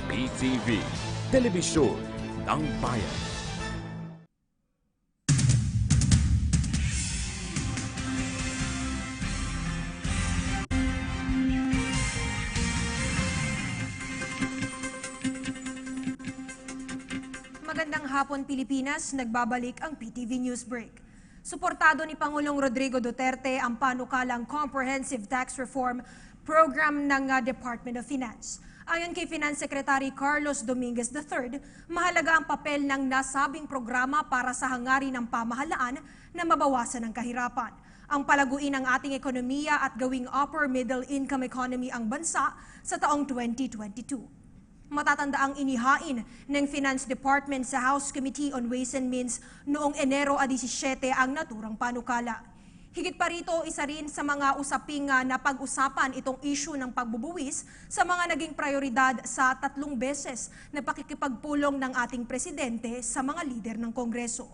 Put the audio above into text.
PTV, Telebisyon ng Bayan. Magandang hapon Pilipinas, nagbabalik ang PTV News Break. Suportado ni Pangulong Rodrigo Duterte ang panukalang Comprehensive Tax Reform Program ng Department of Finance. Ayon kay Finance Secretary Carlos Dominguez III, mahalaga ang papel ng nasabing programa para sa hangarin ng pamahalaan na mabawasan ang kahirapan, ang palaguin ng ating ekonomiya at gawing upper middle income economy ang bansa sa taong 2022. Matatanda ang inihain ng Finance Department sa House Committee on Ways and Means noong Enero 17 ang naturang panukala. Higit pa rito, isa rin sa mga usaping napag-usapan itong issue ng pagbubuwis sa mga naging prioridad sa 3 beses na pakikipagpulong ng ating presidente sa mga lider ng Kongreso.